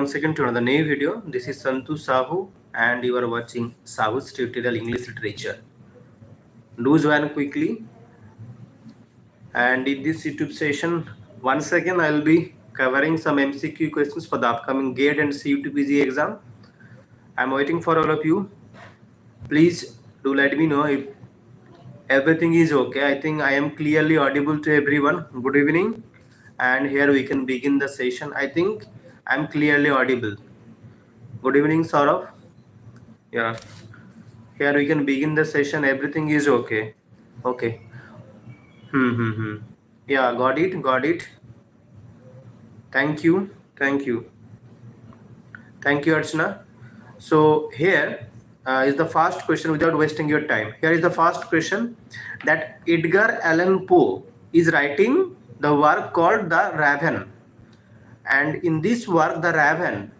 once again to another new video. This is Santu Sahu and you are watching Sahu's tutorial English literature. Do join quickly. And in this YouTube session, once again I will be covering some MCQ questions for the upcoming GATE and CUET exam. I am waiting for all of you. Please do let me know if everything is okay. I think I am clearly audible to everyone. Good evening. And here we can begin the session. I think I am clearly audible. Good evening, Saurav. Yeah. Here we can begin the session. Everything is okay. Okay. Yeah, got it. Got it. Thank you. Thank you. Thank you, Archana. So here is the first question without wasting your time. Here is the first question that Edgar Allan Poe is writing the work called The Raven. And in this work, The Raven,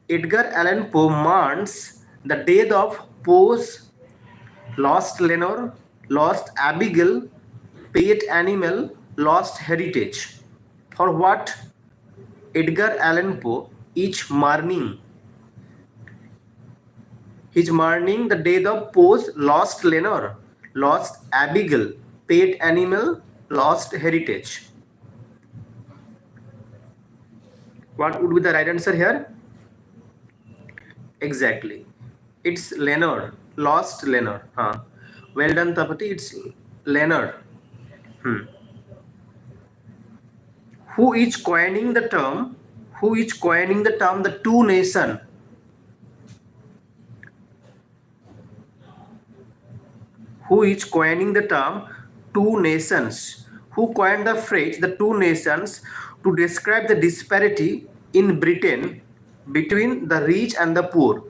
Edgar Allan Poe mourns the death of Poe's lost Lenore, lost Abigail, pet animal, lost heritage. For what Edgar Allan Poe is mourning? He's mourning the death of Poe's lost Lenore, lost Abigail, pet animal, lost heritage. What would be the right answer here? Exactly. It's Lenore, lost Lenore. Well done, Tapati. It's Lenore. Who is coining the term? Who is coining the term the two nation? Who is coining the term two nations? Who coined the phrase the two nations to describe the disparity in Britain between the rich and the poor?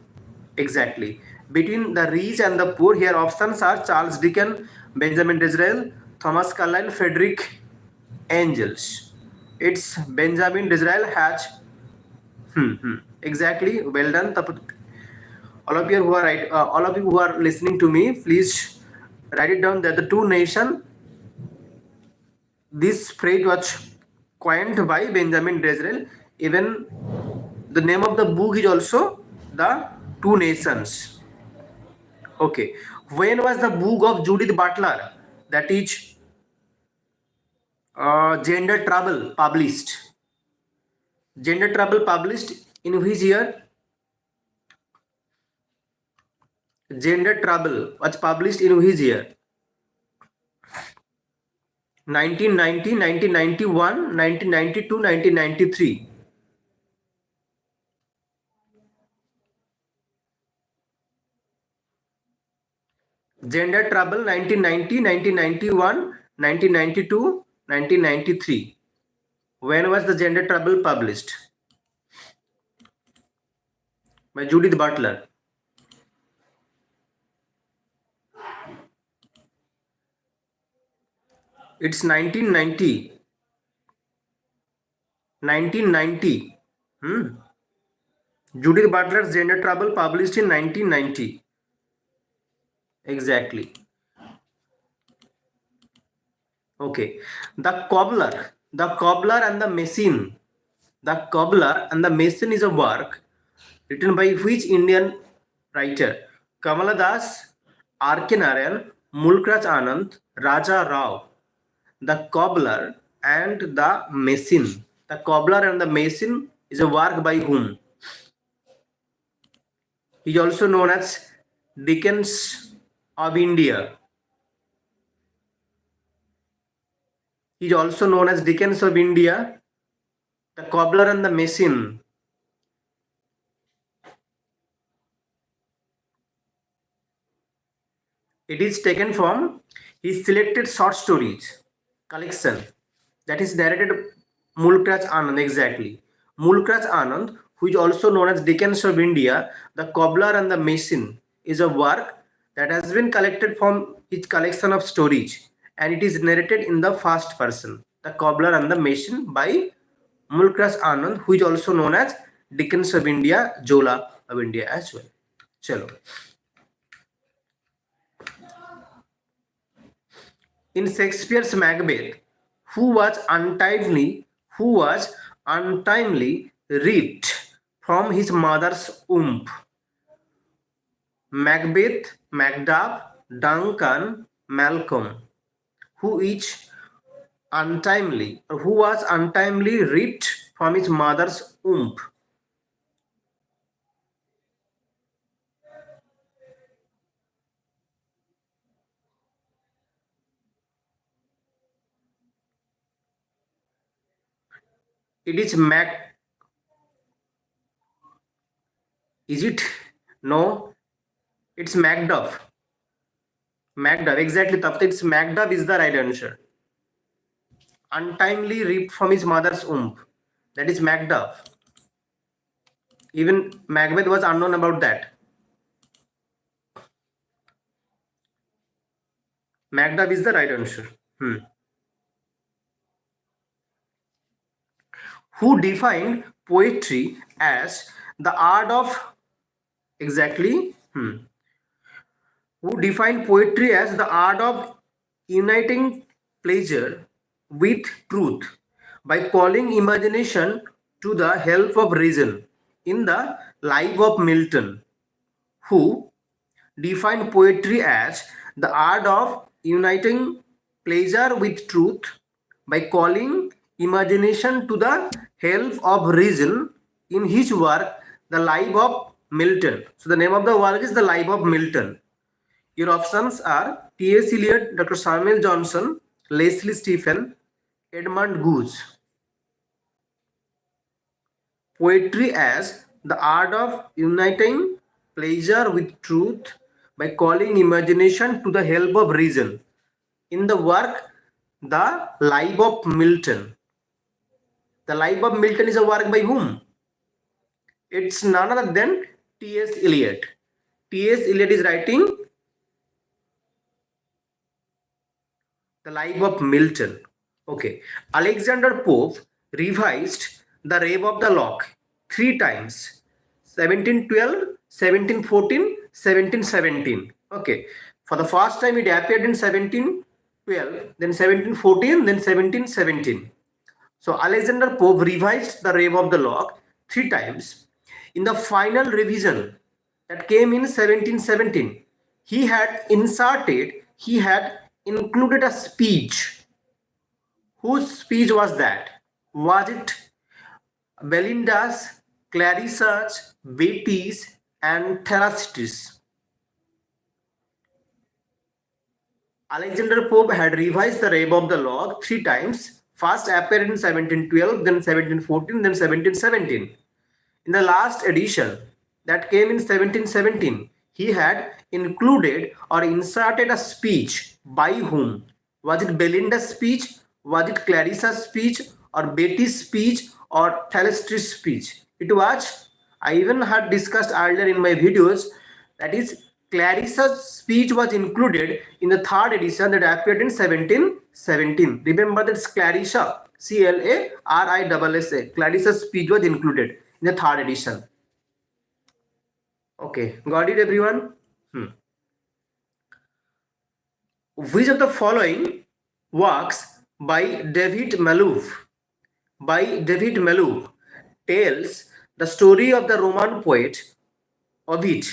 Exactly. Between the rich and the poor. Here options are Charles Dickens, Benjamin Disraeli, Thomas Carlyle, Frederick Engels. It's Benjamin Disraeli Hatch. Exactly. Well done. All of you who are right, all of you who are listening to me, please write it down that the two nation. This phrase was coined by Benjamin Disraeli. Even the name of the book is also The Two Nations. Okay. When was the book of Judith Butler, that is Gender Trouble, published? Gender Trouble published in which year? Gender Trouble was published in which year? 1990, 1991, 1992, 1993. Gender Trouble 1990, 1991, 1992, 1993. When was the Gender Trouble published? By Judith Butler. It's 1990. 1990. Judith Butler's Gender Trouble published in 1990. Exactly. Okay. The Cobbler and the Machine. The Cobbler and the Machine is a work written by which Indian writer? Kamala Das, R.K. Narayan, Mulkraj Anand, Raja Rao. The Cobbler and the Machine. The Cobbler and the Machine is a work by whom? He is also known as Dickens of India. He is also known as Dickens of India. The Cobbler and the Machine. It is taken from his selected short stories collection that is narrated Mulkraj Anand. Exactly. Mulkraj Anand, who is also known as Dickens of India, The Cobbler and the Machine is a work that has been collected from his collection of stories and it is narrated in the first person. The Cobbler and the Machine by Mulkraj Anand, who is also known as Dickens of India, Zola of India as well. Chalo. In Shakespeare's Macbeth, who was untimely ripped from his mother's womb? Macbeth, Macduff, Duncan, Malcolm, who each who was untimely ripped from his mother's womb. It is Is it? No, it's Macduff. Macduff, exactly. Tapte, it's Macduff is the right answer. Untimely ripped from his mother's womb. That is Macduff. Even Macbeth was unknown about that. Macduff is the right answer. Who defined poetry as the art of exactly? Who defined poetry as the art of uniting pleasure with truth by calling imagination to the help of reason in the Life of Milton, who defined poetry as the art of uniting pleasure with truth by calling imagination to the help of reason in his work The Life of Milton. So the name of the work is The Life of Milton. Your options are T.S. Eliot, Dr. Samuel Johnson, Leslie Stephen, Edmund Goose. Poetry as the art of uniting pleasure with truth by calling imagination to the help of reason. In the work The Life of Milton. The Life of Milton is a work by whom? It's none other than T.S. Eliot. T.S. Eliot is writing The Life of Milton. Okay. Alexander Pope revised The Rave of the Lock 3 times. 1712, 1714, 1717. Okay. For the first time it appeared in 1712, then 1714, then 1717. So Alexander Pope revised The Rave of the Lock 3 times. In the final revision that came in 1717, he had included a speech. Whose speech was that? Was it Belinda's, Clarissa's, Betty's, and Therasites? Alexander Pope had revised The Rave of the Lock 3 times. First appeared in 1712, then 1714, then 1717. In the last edition that came in 1717, he had included or inserted a speech by whom? Was it Belinda's speech? Was it Clarissa's speech? Or Betty's speech? Or Thalestris' speech? It was, I even had discussed earlier in my videos, that is Clarissa's speech was included in the third edition that appeared in 1717. Remember, that's Clarissa, Clarissa. Clarissa's speech was included in the third edition. Okay, got it everyone? Which of the following works by David Malouf tells the story of the Roman poet Ovid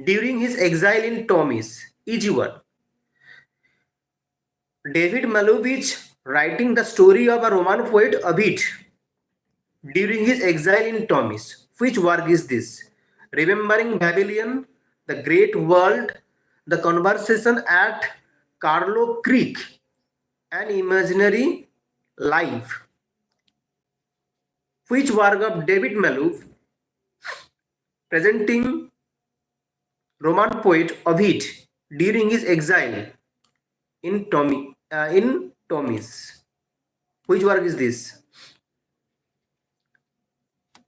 during his exile in Tomis? Easy one. David Malouf is writing the story of a Roman poet Ovid during his exile in Tomis. Which work is this? Remembering Babylon, The Great World, The Conversation at Carlo Creek, An Imaginary Life. Which work of David Malouf presenting Roman poet Ovid during his exile in Tomis? Which work is this?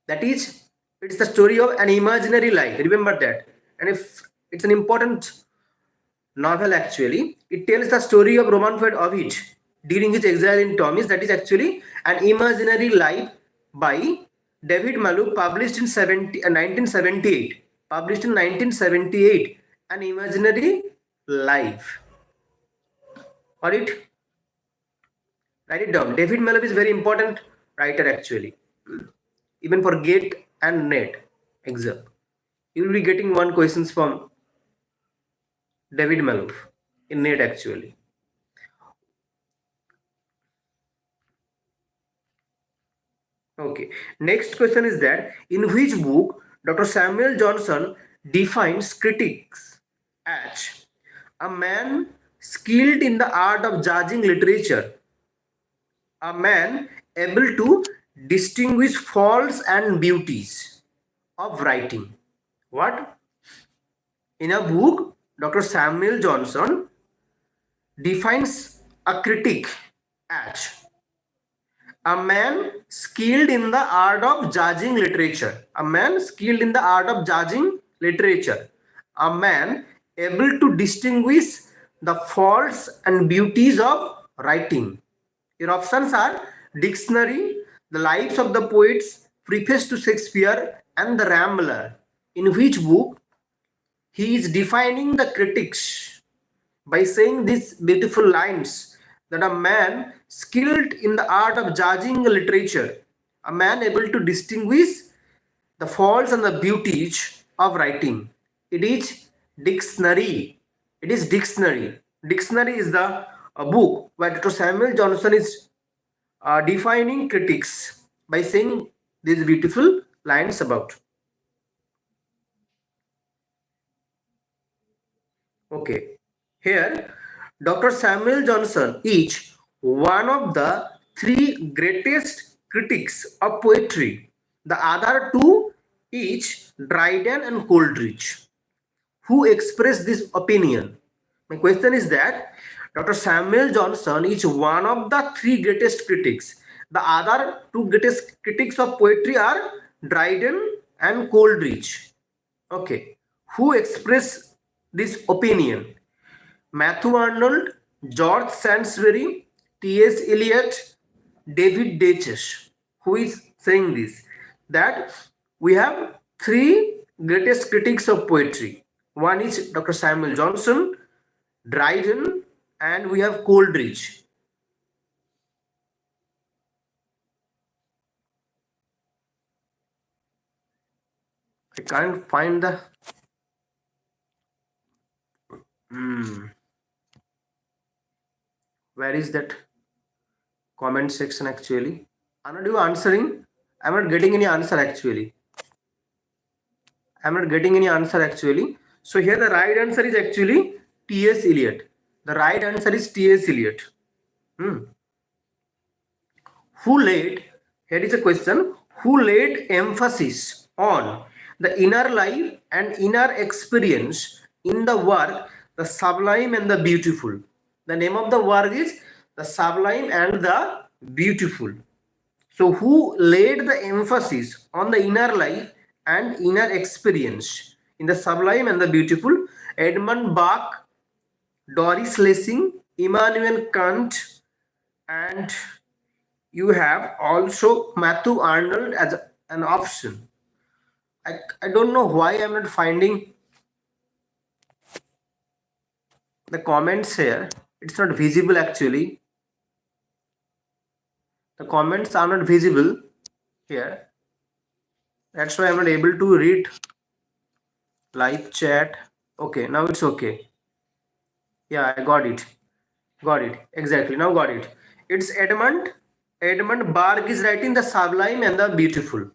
That is, it's the story of an imaginary life. Remember that. And if it's an important novel actually, it tells the story of Roman poet Ovid during his exile in Tomis. That is actually an imaginary life by David Malouf, published in 1978. Published in 1978. An imaginary life. Got it? Write it down. David Malouf is very important writer actually. even for GATE and NET exam. You will be getting one questions from David Malouf in NET actually. Okay, next question is that in which book Dr. Samuel Johnson defines critics as a man skilled in the art of judging literature, a man able to distinguish faults and beauties of writing. What? In a book, Dr. Samuel Johnson defines a critic as a man skilled in the art of judging literature. A man skilled in the art of judging literature. A man able to distinguish the faults and beauties of writing. Your options are dictionary, the lives of the poets, preface to Shakespeare, and the Rambler. In which book he is defining the critics by saying these beautiful lines that a man skilled in the art of judging literature, a man able to distinguish the faults and the beauties of writing. It is dictionary. It is dictionary. Dictionary is the book where Dr. Samuel Johnson is defining critics by saying these beautiful lines about. Okay, here Dr. Samuel Johnson is one of the three greatest critics of poetry. The other two is Dryden and Coleridge, who expressed this opinion. My question is that Dr. Samuel Johnson is one of the three greatest critics. The other two greatest critics of poetry are Dryden and Coleridge. Okay, who expressed this opinion? Matthew Arnold, George Sainsbury, T.S. Eliot, David Deutsch. Who is saying this? That we have three greatest critics of poetry. One is Dr. Samuel Johnson, Dryden, and we have Coleridge. I can't find the where is that comment section actually? I'm not you answering. I'm not getting any answer actually. I'm not getting any answer actually. So here the right answer is actually T.S. Eliot. The right answer is T.S. Eliot. Who laid, here is a question, who laid emphasis on the inner life and inner experience in the work The Sublime and the Beautiful? The name of the work is The Sublime and the Beautiful. So who laid the emphasis on the inner life and inner experience in The Sublime and the Beautiful? Edmund Burke, Doris Lessing, Immanuel Kant, and you have also Matthew Arnold as an option. I don't know why I'm not finding the comments here. It's not visible actually. The comments are not visible here. That's why I'm not able to read live chat. Okay, now it's okay. Yeah, I got it. Got it. Exactly. Now got it. It's Edmund Burke is writing The Sublime and the Beautiful.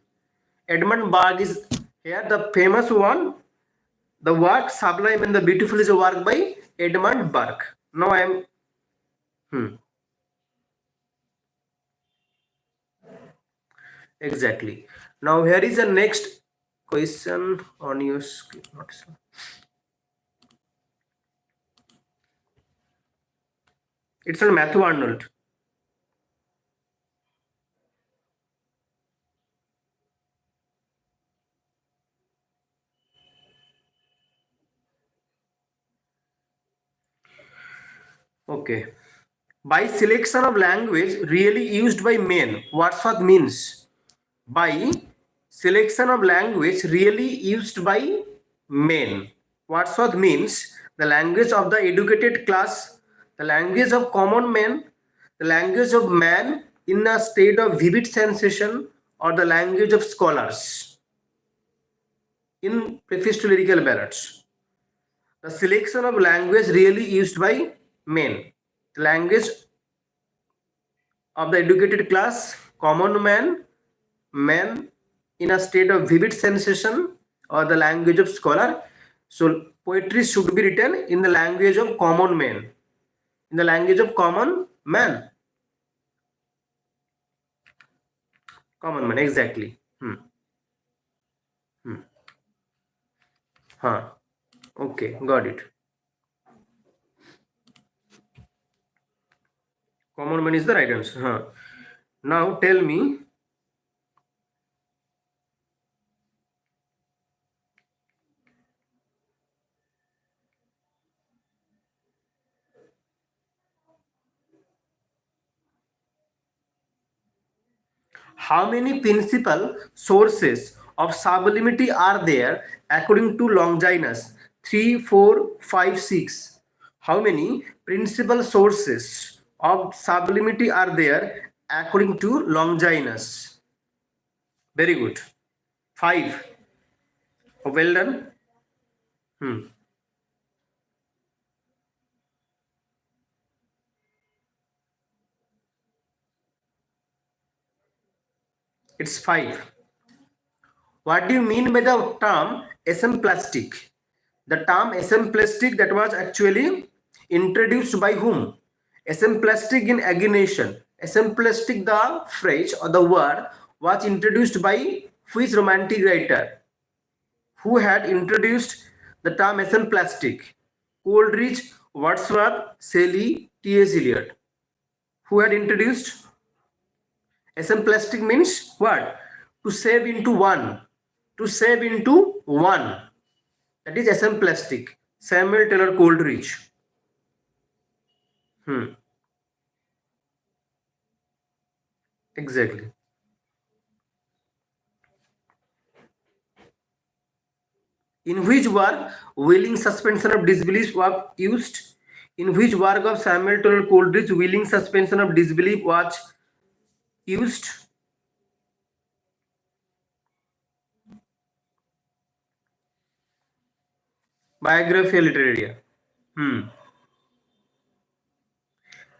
Edmund Burke is here the famous one. The work Sublime and the Beautiful is a work by Edmund Burke. Now I am exactly. Now here is the next question on your screen. It's on Matthew Arnold. Okay. By selection of language really used by men, what means? By selection of language really used by men. What means? The language of the educated class, the language of common men, the language of man in a state of vivid sensation, or the language of scholars in preface to lyrical ballads. The selection of language really used by men. The language of the educated class, common man in a state of vivid sensation, or the language of scholar. So poetry should be written in the language of common man. In the language of common man. Common man, exactly. Huh. Okay, got it. Common man is the right answer. Huh. Now tell me, how many principal sources of sublimity are there according to Longinus? 3, 4, 5, 6. How many principal sources of sublimity are there according to Longinus? Very good. 5. Well done. It's 5. What do you mean by the term asemplastic? The term asemplastic, that was actually introduced by whom? Asemplastic in agination. Asemplastic, the phrase or the word, was introduced by which romantic writer? Who had introduced the term asemplastic? Coleridge, Wordsworth, Shelley, T.S. Eliot. Who had introduced? Asemplastic means what? To save into one. To save into one. That is asemplastic. Samuel Taylor Coleridge. Exactly. In which work willing suspension of disbelief was used? In which work of Samuel Taylor Coleridge willing suspension of disbelief was used? Biographia Literaria.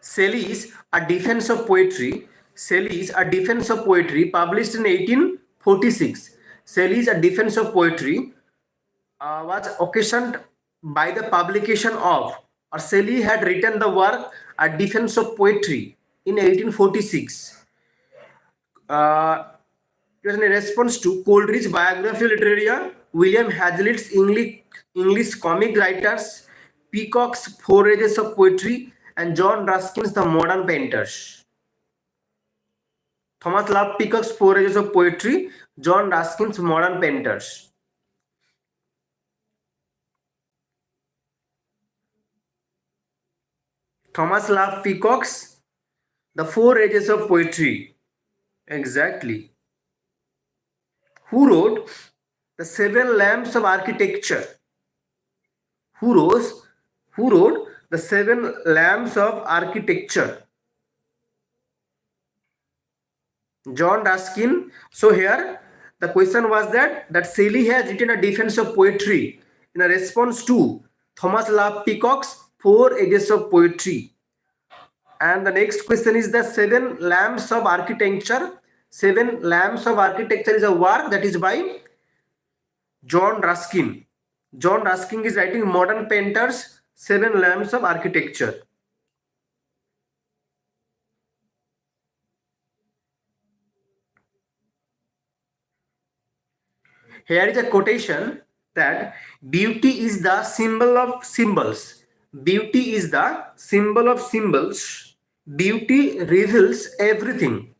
Shelley's A Defense of Poetry. Shelley's A Defense of Poetry, published in 1846. Shelley's A Defense of Poetry was occasioned by the publication of, or Shelley had written the work A Defense of Poetry in 1846. It was in response to Coleridge's Biographia Literaria, William Hazlitt's English comic writers, Peacock's Four Ages of Poetry, and John Ruskin's The Modern Painters. Thomas Love Peacock's Four Ages of Poetry, John Ruskin's Modern Painters. Thomas Love Peacock's The Four Ages of Poetry. Exactly. Who wrote The Seven Lamps of Architecture? Who wrote The Seven Lamps of Architecture? John Ruskin. So here the question was that Shelley has written a defense of poetry in a response to Thomas Love Peacock's Four Ages of Poetry. And the next question is the Seven Lamps of Architecture. Seven Lamps of Architecture is a work that is by John Ruskin. John Ruskin is writing Modern Painters, Seven Lamps of Architecture. Here is a quotation that beauty is the symbol of symbols. Beauty is the symbol of symbols. Beauty reveals everything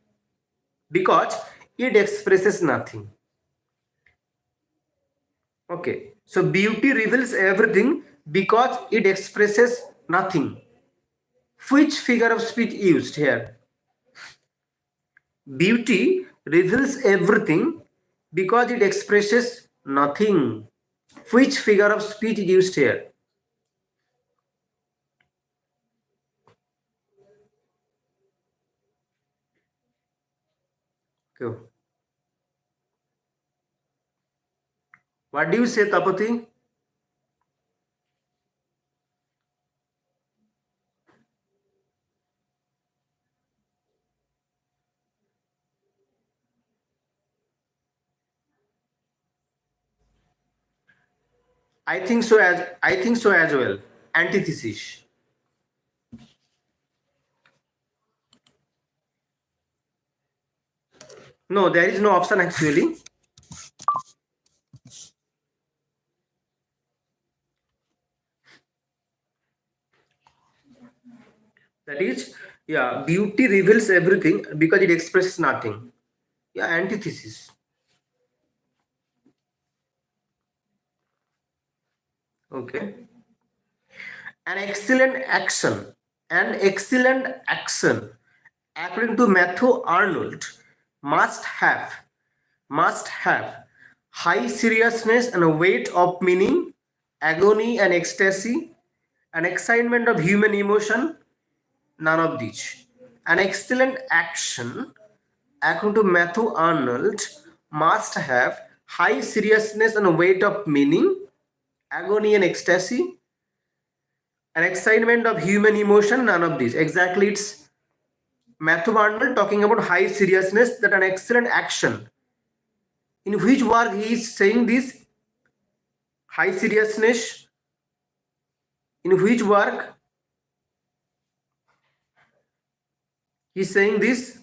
because it expresses nothing. Okay, so beauty reveals everything because it expresses nothing. Which figure of speech used here? Beauty reveals everything because it expresses nothing. Which figure of speech is used here? Okay. What do you say, Tapati? I think so as well. Antithesis. No, there is no option actually. That is, yeah, beauty reveals everything because it expresses nothing. Yeah, antithesis. Okay. An excellent action. An excellent action, according to Matthew Arnold, must have high seriousness and weight of meaning, agony and ecstasy, an excitement of human emotion, none of these. An excellent action, according to Matthew Arnold, must have high seriousness and weight of meaning, agony and ecstasy, an excitement of human emotion, none of these. Exactly, it's Matthew Arnold talking about high seriousness, that an excellent action. In which work he is saying this high seriousness? In which work he is saying this?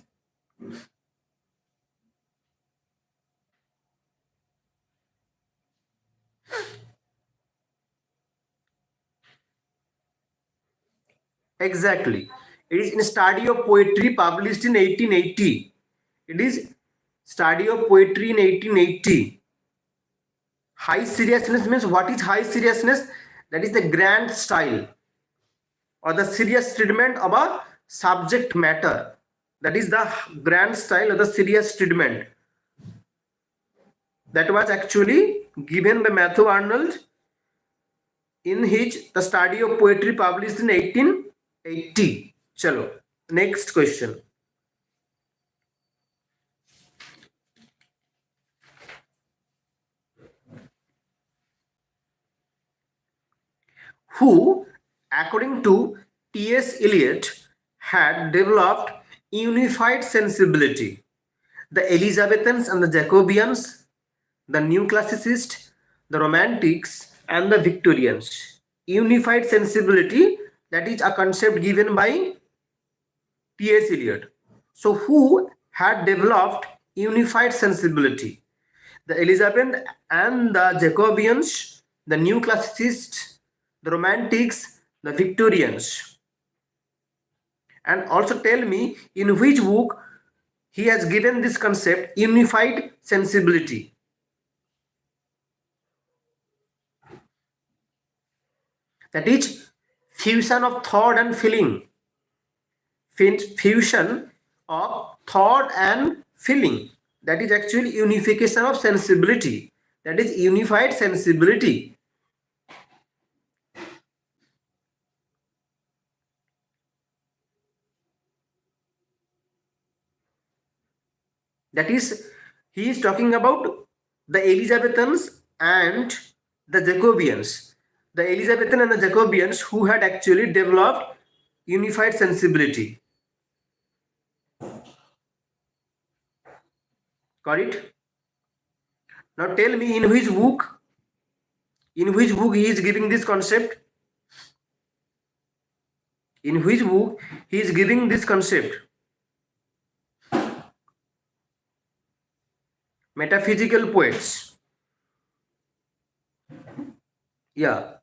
Exactly. It is in Study of Poetry published in 1880. It is Study of Poetry in 1880. High seriousness means, what is high seriousness? That is the grand style or the serious treatment of a subject matter. That is the grand style or the serious treatment. That was actually given by Matthew Arnold in his The Study of Poetry published in 1880. Chalo, next question. Who, according to T.S. Eliot, had developed unified sensibility? The Elizabethans and the Jacobeans, the Neoclassicists, the Romantics, and the Victorians. Unified sensibility, that is a concept given by T.S. Eliot. So, who had developed unified sensibility? The Elizabethans and the Jacobeans, the Neoclassicists, the Romantics, the Victorians. And also tell me in which book he has given this concept unified sensibility. That is fusion of thought and feeling. Fusion of thought and feeling. That is actually unification of sensibility. That is unified sensibility. That is, he is talking about the Elizabethans and the Jacobeans. The Elizabethan and the Jacobeans who had actually developed unified sensibility. Got it? Now tell me in which book he is giving this concept? In which book he is giving this concept? Metaphysical Poets. Yeah.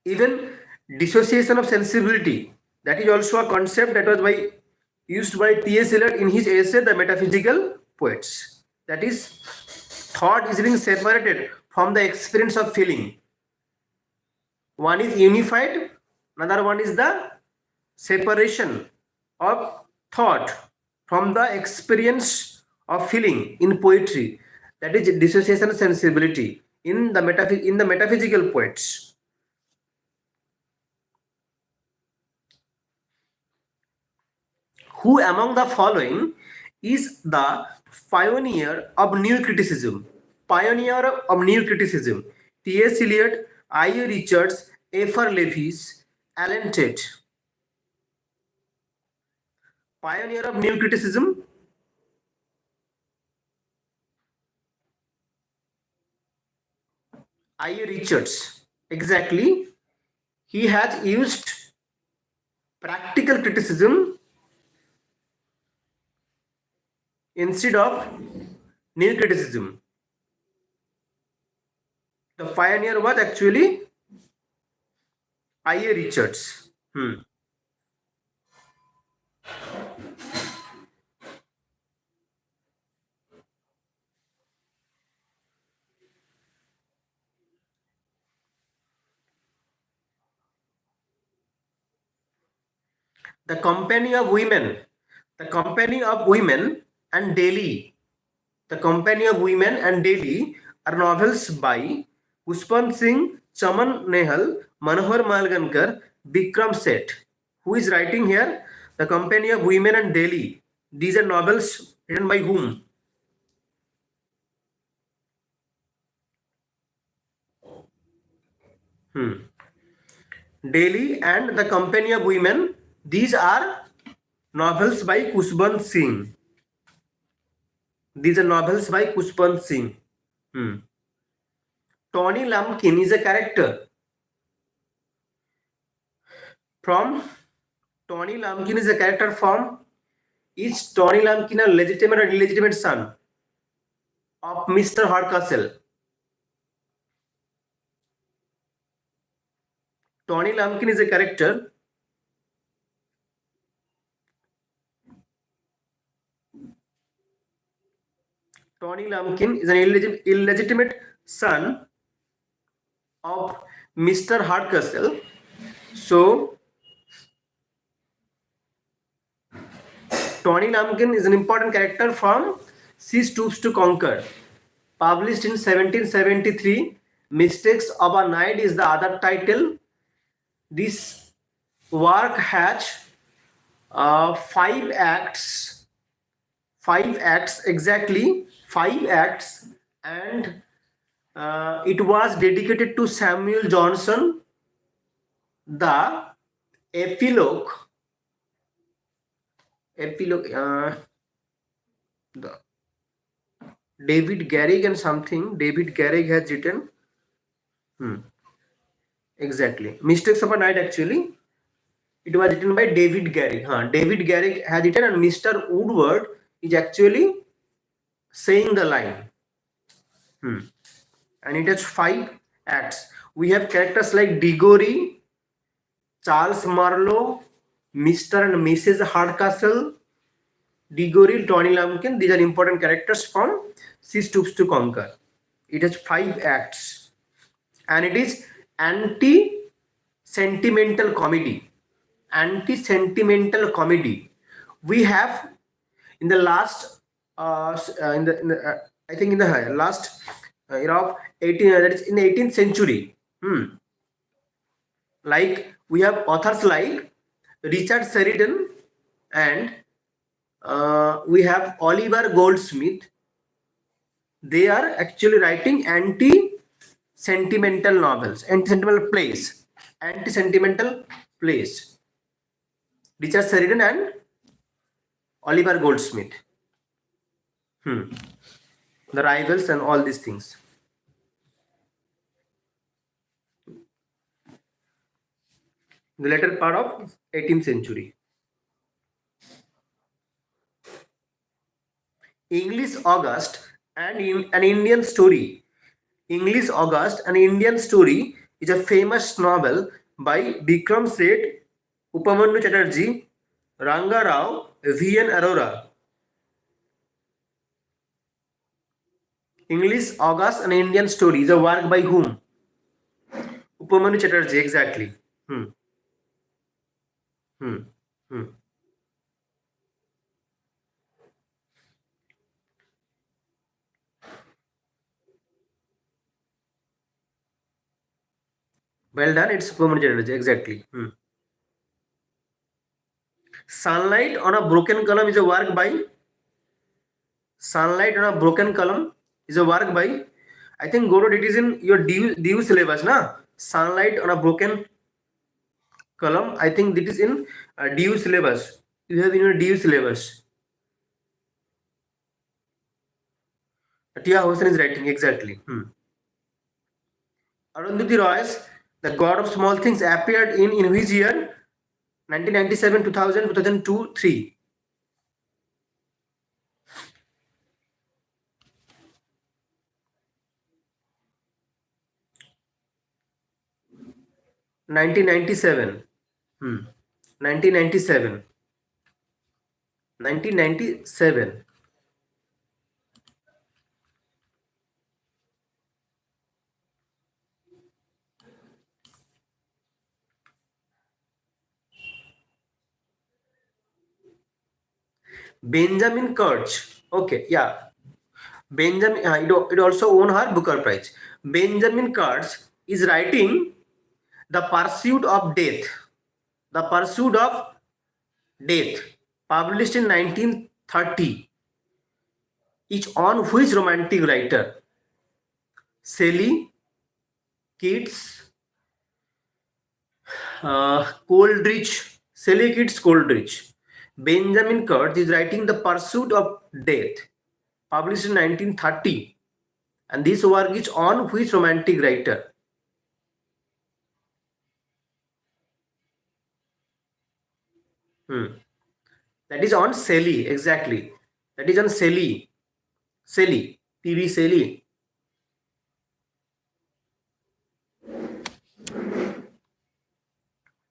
Even dissociation of sensibility, that is also a concept that was used by T.S. Eliot in his essay The Metaphysical Poets. That is, thought is being separated from the experience of feeling. One is unified, another one is the separation of thought from the experience of feeling in poetry. That is dissociation sensibility in the metaphysical poets. Who among the following is the pioneer of new criticism? Pioneer of New Criticism. T.S. Eliot, I.A. Richards, F.R. Leavis, Alan Tate. Pioneer of New Criticism. I.A. Richards. Exactly. He has used practical criticism instead of new criticism. The pioneer was actually I.A. Richards. The Company of Women. The Company of Women and Daily. The Company of Women and Daily are novels by Pushpan Singh, Chaman Nehal, Manohar Malgankar, Bikram Seth. Who is writing here? The Company of Women and Daily. These are novels written by whom? Daily and The Company of Women. These are novels by Pushpan Singh. These are novels by Pushpan Singh. Tony Lumpkin is a character. From Tony Lumpkin is a character from. Is Tony Lumpkin a legitimate or illegitimate son of Mr. Hardcastle? Tony Lumpkin is a character. Tony Lumpkin is an illegitimate son of Mr. Hardcastle. So, Tony Lumpkin is an important character from She Stoops to Conquer. Published in 1773, Mistakes of a Night is the other title. This work has 5 acts. 5 acts, exactly 5 acts, and it was dedicated to Samuel Johnson. The epilogue, the David Garrick and something. David Garrick has written. Exactly. Mistakes of a Night, actually. It was written by David Garrick. David Garrick has written, and Mr. Woodward is actually saying the line. And it has 5 acts. We have characters like Diggory, Charles Marlowe, Mr. and Mrs. Hardcastle, Diggory, Tony Lumpkin. These are important characters from She Stoops to Conquer. It has 5 acts, and it is anti-sentimental comedy. Anti-sentimental comedy. We have in the last, I think in the last era of 18, that is in the 18th century. Like we have authors like Richard Sheridan and we have Oliver Goldsmith. They are actually writing anti-sentimental novels, anti-sentimental plays. Richard Sheridan and Oliver Goldsmith. The Rivals and all these things. The later part of 18th century. English August and an Indian Story. English August, an Indian Story is a famous novel by Bikram Seth, Upamanyu Chatterjee, Ranga Rao, V.N. Arora. English August, an Indian Story is a work by whom? Upamanyu Chatterjee, exactly. Well done, it's Upamanyu Chatterjee, exactly. Sunlight on a Broken Column is a work by. Sunlight on a Broken Column is a work by I think Godot, it is in your DU syllabus, na? Sunlight on a broken column. I think it is in DU syllabus. You have in your DU syllabus. Tia Hossain is writing exactly. Arundhati Roy's The God of Small Things appeared in which year? 1997, 2000, 2002, 3. Hmm. 1997. 1997. 1997. Benjamin Kirch. Okay, yeah. Benjamin, it also won her Booker Prize. Benjamin Kirch is writing The Pursuit of Death. The Pursuit of Death, published in 1930. Is on which romantic writer? Shelley, Keats, Coleridge, Shelley, Keats, Coleridge. Benjamin Kirch is writing The Pursuit of Death, published in 1930. And this work is on which romantic writer? That is on Shelley, exactly. That is on Shelley. Shelley, P.B. Shelley.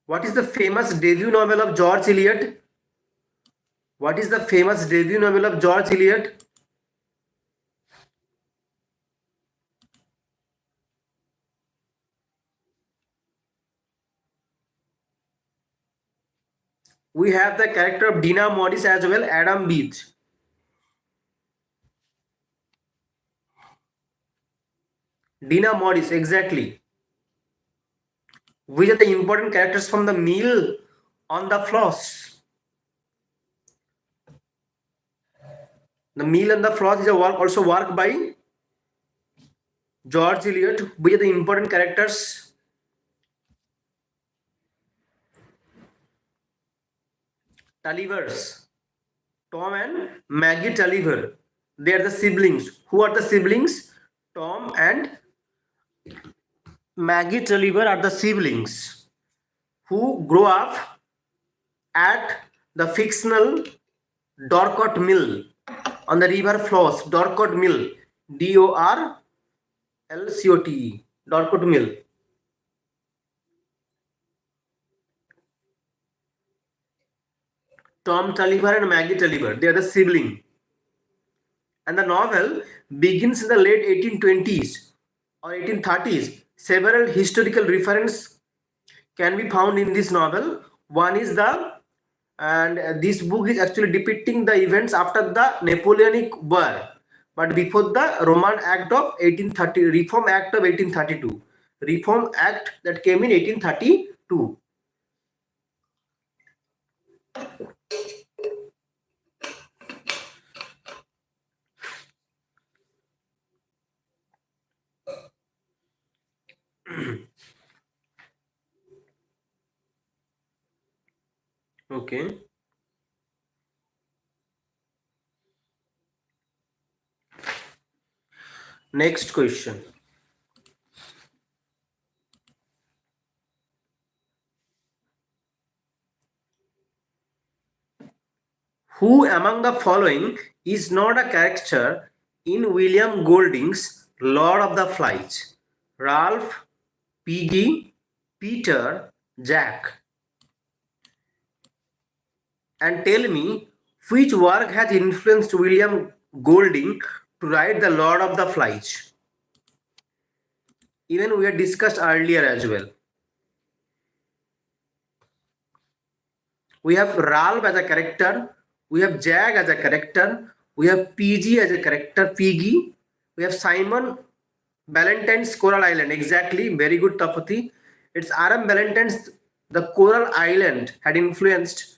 What is the famous debut novel of George Eliot? What is the famous debut novel of George Eliot? We have the character of Dina Morris as well, Adam Beach. Dina Morris, exactly. Which are the important characters from the Meal on the Floss? The Meal on the Floss is a work, also work by George Eliot. Which are the important characters? Tullivers. Tom and Maggie Tulliver. They are the siblings. Who are the siblings? Tom and Maggie Tulliver are the siblings who grow up at the fictional Dorcott Mill on the river Floss. Dorcott Mill. D-O-R-L-C-O-T-E. Dorcott Mill. Tom Tulliver and Maggie Tulliver. They are the sibling. And the novel begins in the late 1820s or 1830s. Several historical references can be found in this novel. One is this book is actually depicting the events after the Napoleonic War, but before the Roman Act of 1830, Reform Act of 1832. Reform Act that came in 1832. Okay. Next question. Who among the following is not a character in William Golding's Lord of the Flies? Ralph, Piggy, Peter, Jack. And tell me which work has influenced William Golding to write The Lord of the Flies? Even we had discussed earlier as well. We have Ralph as a character, we have Jack as a character, we have PG as a character, Piggy, we have Simon Ballantyne's Coral Island. Exactly, very good, Tapati. It's R.M. Ballantyne's The Coral Island had influenced.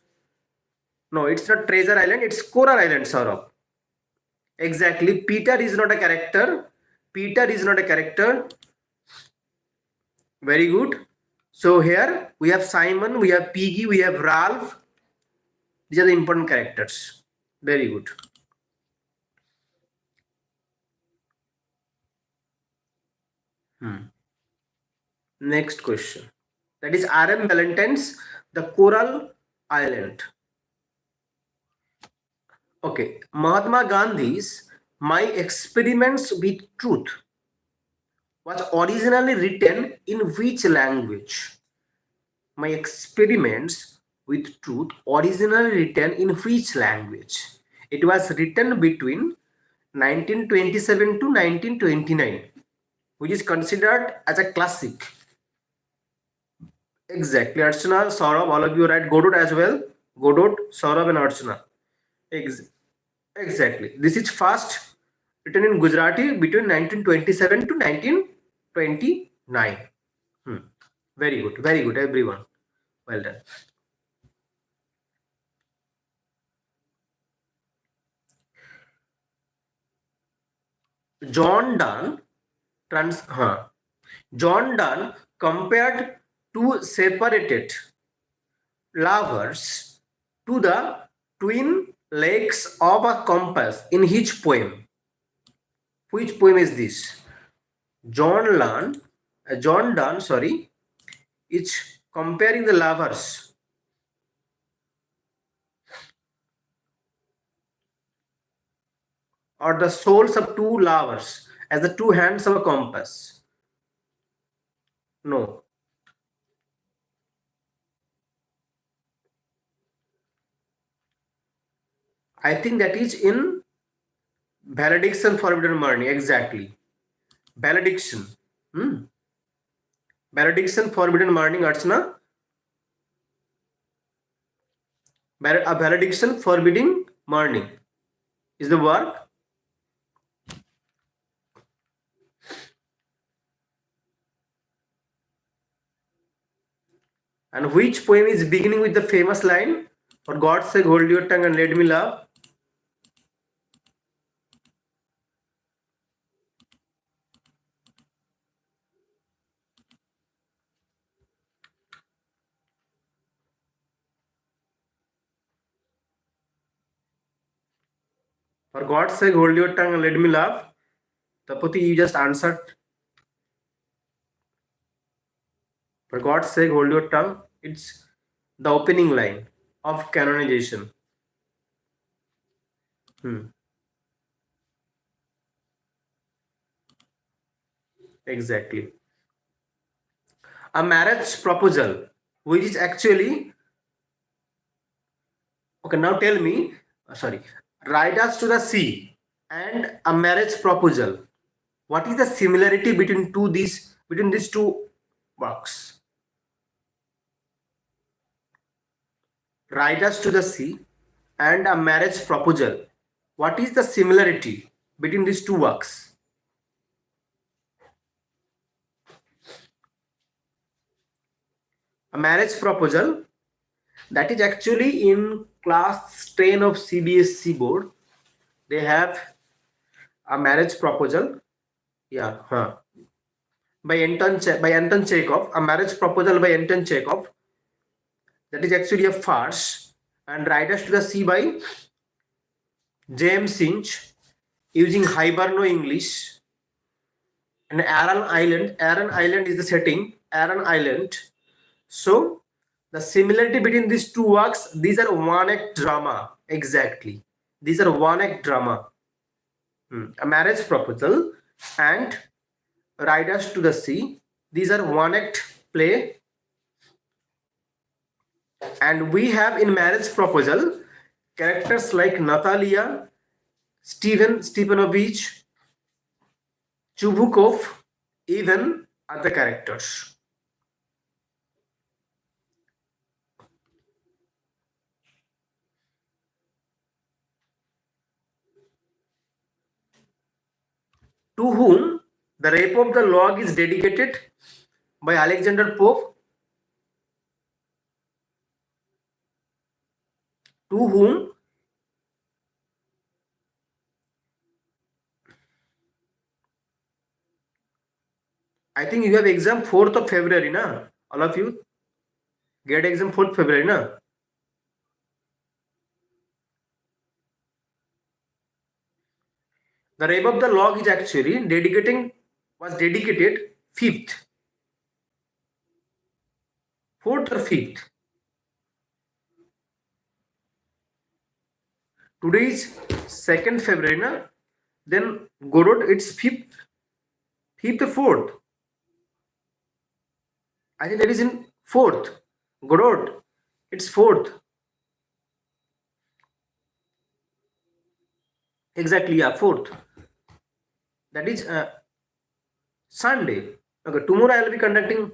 No, it's not Treasure Island, it's Coral Island, Saurabh. Exactly. Peter is not a character. Peter is not a character. Very good. So here we have Simon, we have Piggy, we have Ralph. These are the important characters. Very good. Next question. That is R.M. Ballantyne's The Coral Island. Okay. Mahatma Gandhi's My Experiments with Truth was originally written in which language? My Experiments with Truth originally written in which language? It was written between 1927 to 1929, which is considered as a classic. Exactly, Archana, Saurabh, all of you right. Godot as well. Godot, Saurabh, and Archana. Exactly. This is first written in Gujarati between 1927 to 1929. Very good, everyone. Well done. John Donne John Donne compared two separated lovers to the twin legs of a compass in his poem. Which poem is this? John Donne, is comparing the lovers or the souls of two lovers as the two hands of a compass. No. I think that is in Valediction Forbidden Journey. Exactly. Valediction. Valediction Forbidden Morning, Archana. A valediction forbidding morning is the work. And which poem is beginning with the famous line, for God's sake hold your tongue and let me love? For God's sake hold your tongue and let me love. Tapati, you just answered. For God's sake hold your tongue. It's the opening line of canonization. Exactly. A marriage proposal, which is actually, okay, now tell me, Ride Us to the Sea and a marriage proposal. What is the similarity between these two works? Ride Us to the Sea and a marriage proposal. What is the similarity between these two works? A marriage proposal, that is actually in class 10 of CBSE board. They have a marriage proposal. By Anton Chekhov, a marriage proposal by Anton Chekhov. That is actually a farce. And Ride Us to the Sea by James Finch using Hiberno English. And Aran Island is the setting. Aran Island. So the similarity between these two works, these are one act drama. Exactly. These are one act drama. A marriage proposal and Ride Us to the Sea. These are one act play. And we have in marriage proposal characters like Natalia, Stepanovich, Chubukov, even other characters. To whom the Rape of the Log is dedicated by Alexander Pope. To whom I think you have exam 4th of February, na? All of you? GATE exam 4th February, na? The rep of the log is actually was dedicated 5th. 4th or 5th. Today is 2nd February, na? Then Godot, it's 5th. 5th or 4th. I think that is in 4th. Godot, it's 4th. Exactly, yeah, 4th. That is Sunday. Okay, tomorrow I will be conducting.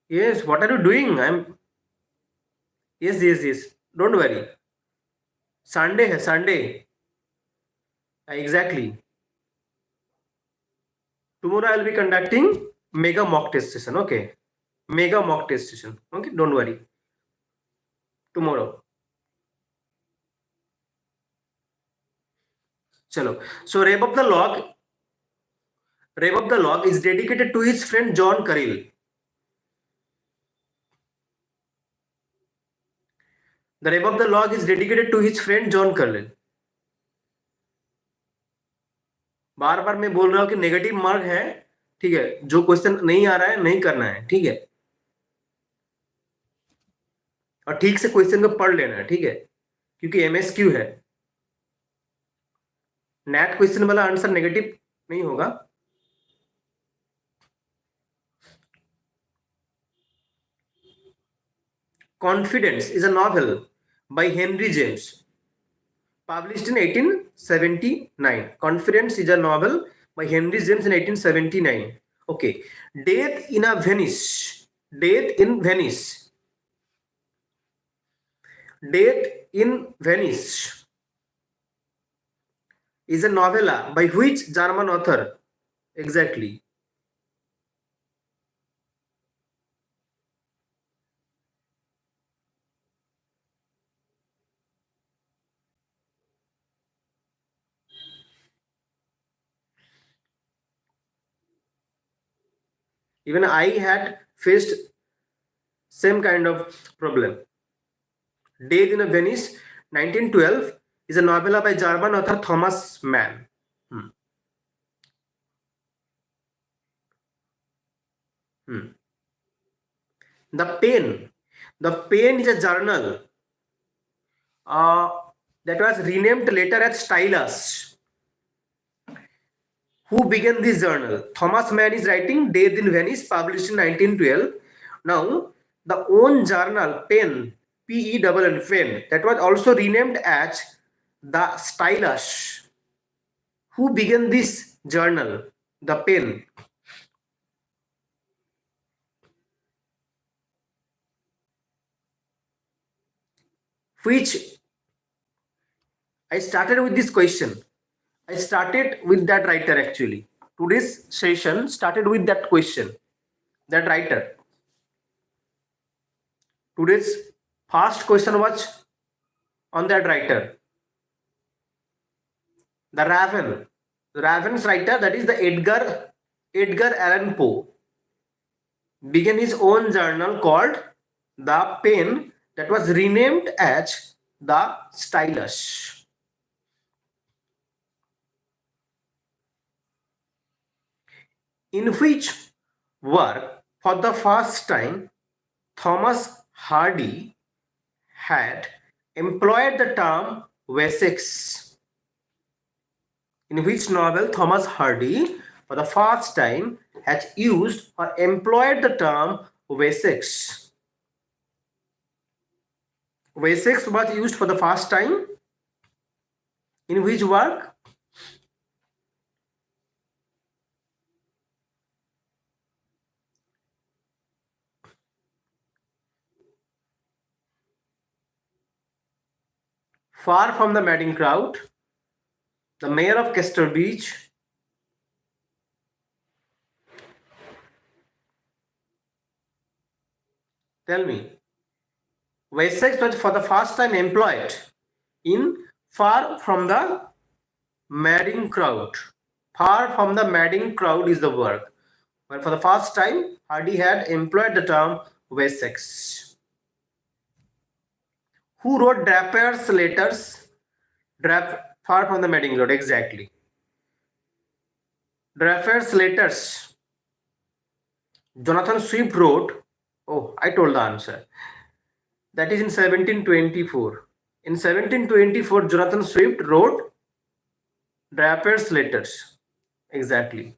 Yes, what are you doing? Yes. Don't worry. Sunday है Sunday. Exactly. Tomorrow I will be conducting mega mock test session. Okay. Mega mock test session. Okay. Don't worry. Tomorrow. Chalo. So Rev of the log is dedicated to his friend John Carrill. The Rev of the log is dedicated to his friend John Carrill. बार बार मैं बोल रहा हूं कि negative mark है, ठीक है, जो question नहीं आ रहा है नहीं करना है, ठीक है, और ठीक से क्वेश्चन को पढ़ लेना है, ठीक है, क्योंकि एमएसक्यू है, नेट क्वेश्चन वाला आंसर नेगेटिव नहीं होगा. Confidence is a novel by Henry James, published in 1879. Confidence is a novel by Henry James in 1879. Okay. Death in Venice. Death in Venice is a novella by which German author? Exactly. Even I had faced same kind of problem. Death in Venice, 1912, is a novella by German author Thomas Mann. The Pen is a journal that was renamed later as Stylus. Who began this journal? Thomas Mann is writing Death in Venice, published in 1912. Now, the own journal, Pen, P-E-N, Pen, that was also renamed as the Stylus. Who began this journal? The Pen. Which I started with this question. I started with that writer actually. Today's session started with that question, that writer. Today's first question was on that writer. The Raven. The Raven's writer, that is the Edgar Allan Poe, began his own journal called The Pen, that was renamed as the Stylus. In which work, for the first time, Thomas Hardy had employed the term Wessex. In which novel Thomas Hardy, for the first time, has used or employed the term Wessex? Wessex was used for the first time. In which work? Far from the madding crowd, The Mayor of Castor Beach, tell me. Wessex was for the first time employed in Far from the Madding Crowd. Far from the madding crowd is the work. When for the first time, Hardy had employed the term Wessex. Who wrote Draper's letters? Far from the madding crowd, exactly. Draper's letters. Jonathan Swift wrote. Oh, I told the answer. That is in 1724. In 1724, Jonathan Swift wrote Draper's letters. Exactly.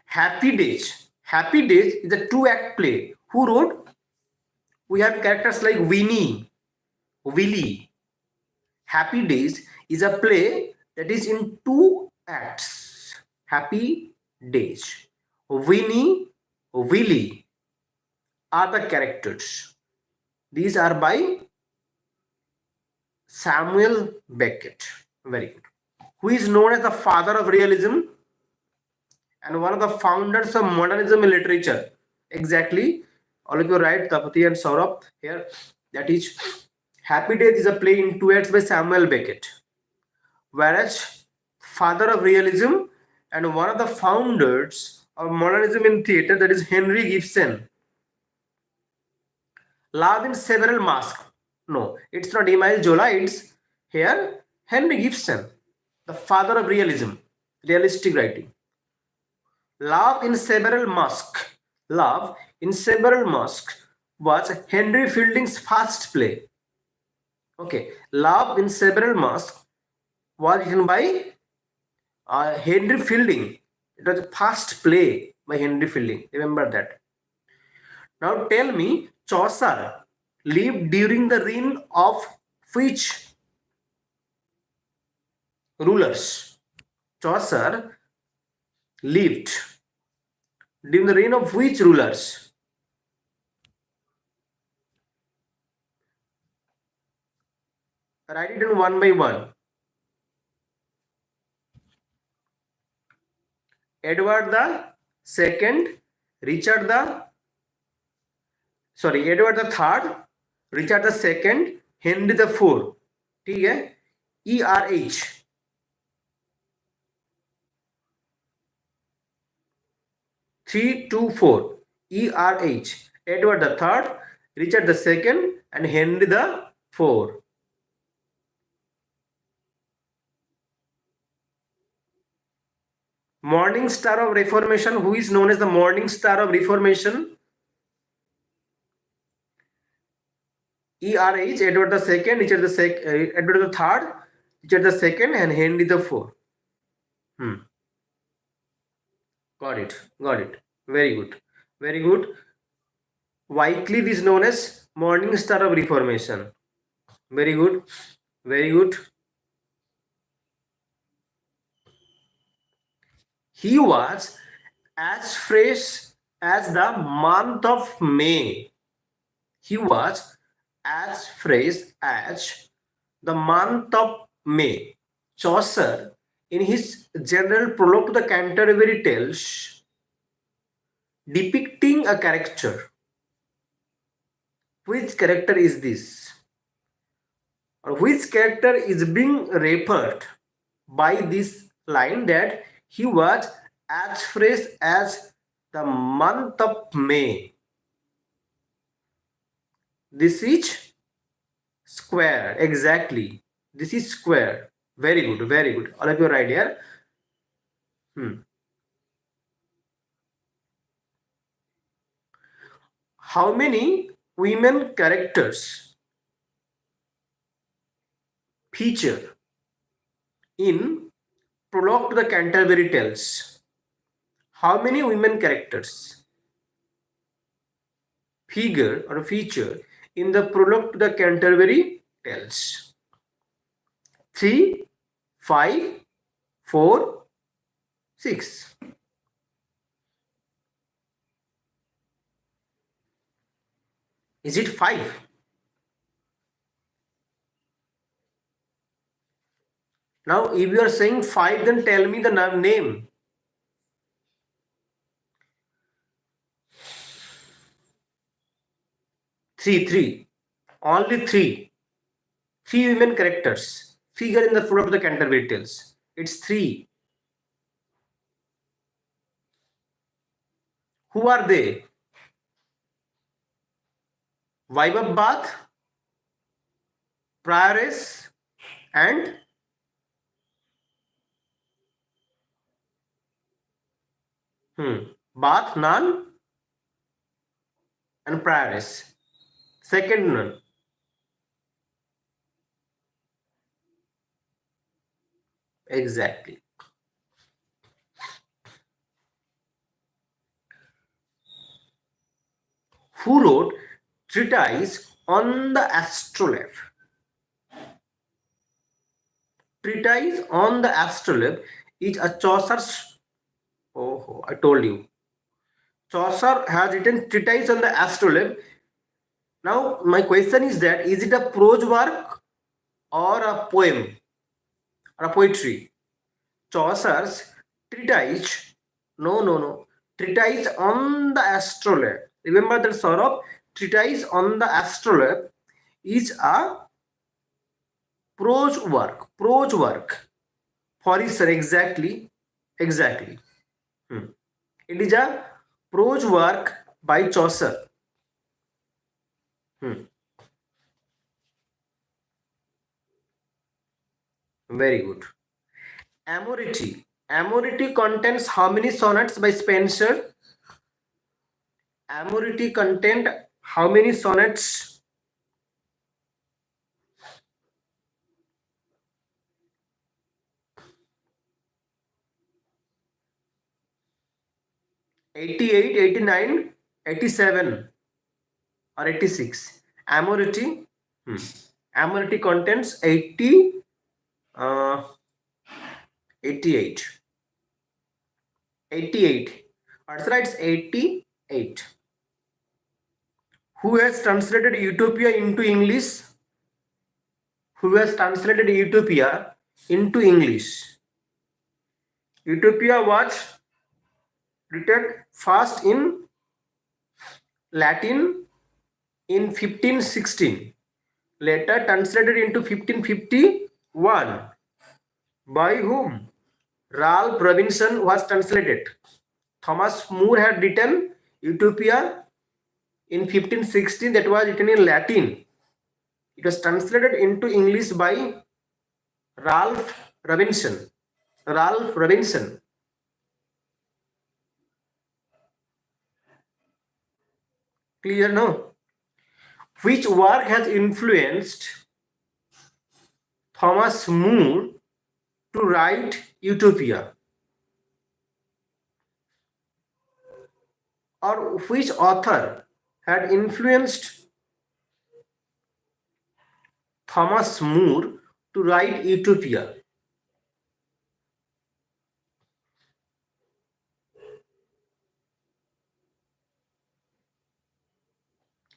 Happy Days. Happy Days is a two-act play. Who wrote? We have characters like Winnie, Willie. Happy Days is a play that is in two acts. Happy Days. Winnie, Willie are the characters. These are by Samuel Beckett. Very good. Who is known as the father of realism and one of the founders of modernism in literature? Exactly. All of you right, Tapati and Saurabh here. That is, Happy Days is a play in two acts by Samuel Beckett. Whereas father of realism and one of the founders of modernism in theatre, that is Henry Gibson. Love in Several Masks. No, it's not Emile Zola, it's here Henry Gibson, the father of realism, realistic writing. Love in Several Masks. Love in Several Masks was Henry Fielding's first play. Okay, Love in Several Masks was written by Henry Fielding. It was the first play by Henry Fielding. Remember that. Now tell me, Chaucer lived during the reign of which rulers? Chaucer lived during the reign of which rulers? Write it in one by one. Edward the Second, Edward the Third, Richard the Second, Henry the Fourth. ठीक है? ERH. Three, two, four. ERH. Edward the Third, Richard the Second, and Henry the Fourth. Morning Star of Reformation. Who is known as the Morning Star of Reformation? ERH, Edward the Second, Edward the Third, Richard the Second, and Henry the Fourth. Got it. Very good. Wycliffe is known as Morning Star of Reformation. Very good. He was as fresh as the month of May. He was as fresh as the month of May. Chaucer, in his general prologue to the Canterbury Tales, depicting a character. Which character is this? Or which character is being referred by this line that he was as fresh as the month of May? This is Square. Exactly. This is Square. Very good. All of you are right here. How many women characters feature in prologue to the Canterbury Tales? How many women characters feature in the prologue to the Canterbury Tales? 3, 5, 4, 6. Is it 5? Now, if you are saying 5, then tell me the name. 3. Only 3. 3 women characters figure in the prologue of the Canterbury Tales. It's 3. Who are they? Vaibhav Bath, Prioress, and Bath, Nan, and Prioress. Second one. Exactly. Who wrote treatise on the astrolabe? Treatise on the astrolabe is a Chaucer's. Oh, I told you. Chaucer has written treatise on the astrolabe. Now, my question is that is it a prose work or a poem or a poetry? Chaucer's treatise. No. Treatise on the astrolabe. Remember that Saurabh? Treatise on the astrolabe is a prose work. Prose work. For sir, exactly. It is a prose work by Chaucer. Very good. Amority. Amority contains how many sonnets by Spenser? Amority contained how many sonnets? "88, 89, 87 or 86. Amority. Amority contains 88. 88. That's right, it's 88. Who has translated Utopia into English? Who has translated Utopia into English? Utopia was written first in Latin in 1516, later translated into 1551. By whom? Ralph Robinson was translated. Thomas More had written Utopia in 1516, that was written in Latin. It was translated into English by Ralph Robinson. Clear now? Which work has influenced Thomas More to write Utopia? Or which author had influenced Thomas More to write Utopia?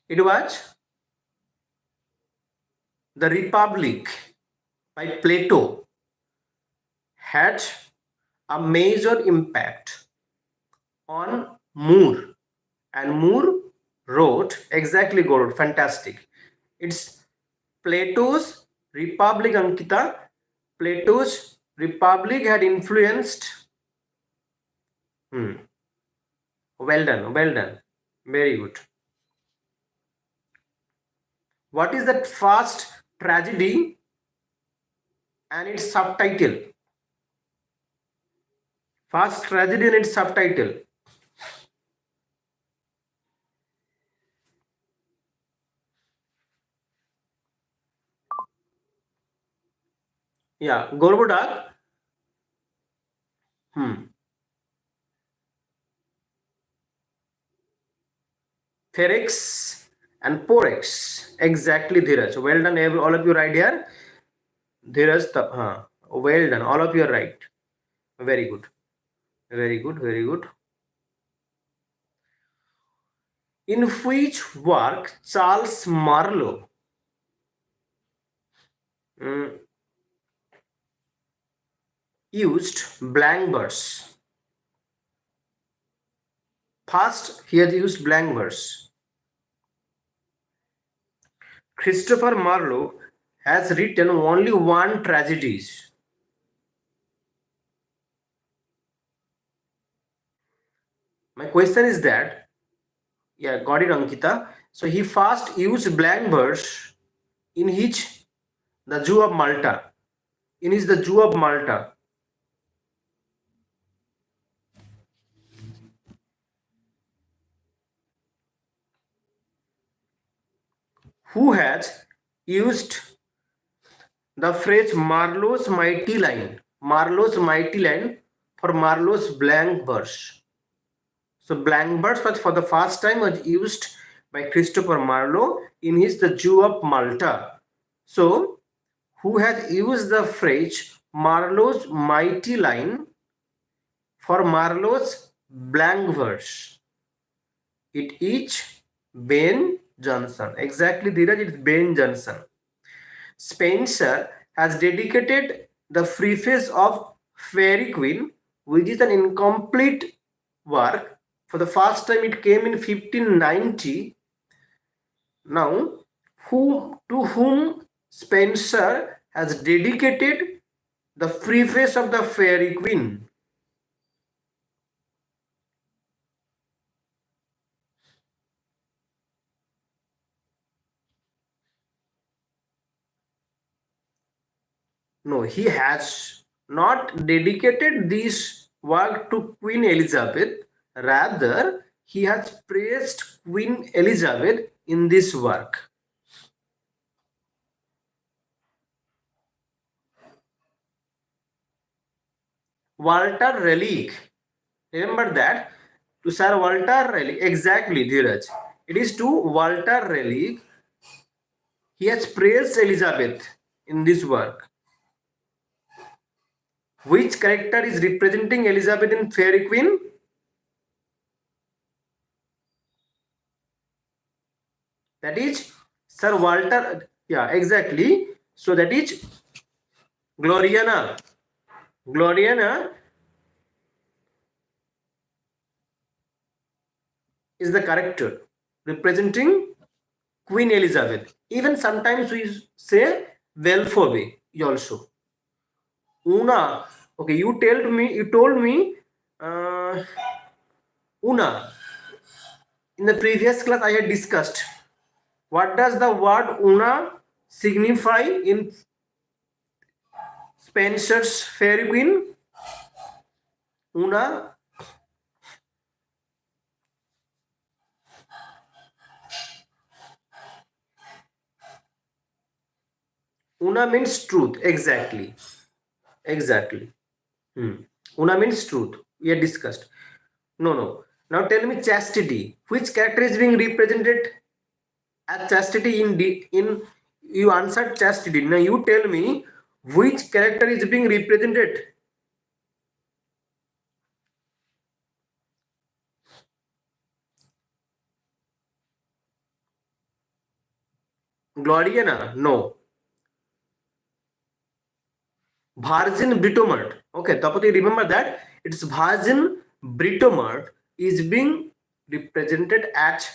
It was The Republic by Plato had a major impact on More, and More wrote exactly good, fantastic. It's Plato's Republic, Ankita. Plato's Republic had influenced. Well done, very good. What is that first tragedy and its subtitle? First tragedy and its subtitle. Yeah, Gorbodak. Therex and Porex. Exactly, Dheeraj. Well done, all of you right here. Dheeraj, well done. All of you are right. Very good. In which work Charles Marlowe used blank verse? First, he has used blank verse. Christopher Marlowe has written only one tragedy. My question is that, yeah, got it, Ankita. So he first used blank verse in his the Jew of Malta. In his the Jew of Malta. Who has used the phrase Marlowe's mighty line. Marlowe's mighty line for Marlowe's blank verse. So blank verse was for the first time was used by Christopher Marlowe in his The Jew of Malta. So who has used the phrase Marlowe's mighty line for Marlowe's blank verse? It is Ben Jonson. Exactly, Dheeraj, it's Ben Jonson. Spencer has dedicated the preface of Fairy Queen, which is an incomplete work. For the first time, it came in 1590. Now, to whom Spencer has dedicated the preface of the Fairy Queen? No, he has not dedicated this work to Queen Elizabeth. Rather, he has praised Queen Elizabeth in this work. Walter Raleigh. Remember that? To Sir Walter Raleigh. Exactly, Dheeraj. It is to Walter Raleigh. He has praised Elizabeth in this work. Which character is representing Elizabeth in Fairy Queen? That is Sir Walter. Yeah, exactly. So that is Gloriana. Gloriana is the character representing Queen Elizabeth. Even sometimes we say Belphoebe also. Una. Okay, you told me Una. In the previous class I had discussed. What does the word Una signify in Spencer's Fairy Queen? Una. Una means truth. Exactly. Exactly. Una means truth. We had discussed. No. Now tell me chastity. Which character is being represented as chastity in you answered chastity. Now you tell me which character is being represented. Gloriana? No. Virgin Britomart. Okay, Tapati, remember that it's Virgin Britomart is being represented as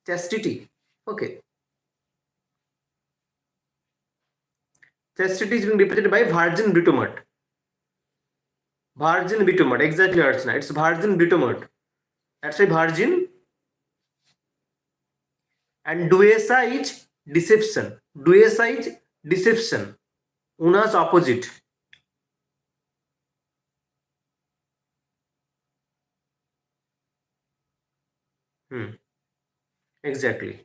chastity. Okay. Chastity is being represented by Virgin Britomart. Virgin Britomart. Exactly, Archana. It's Virgin Britomart. That's why Virgin. And Duesa is deception. Duesa is deception. Una's opposite. Exactly.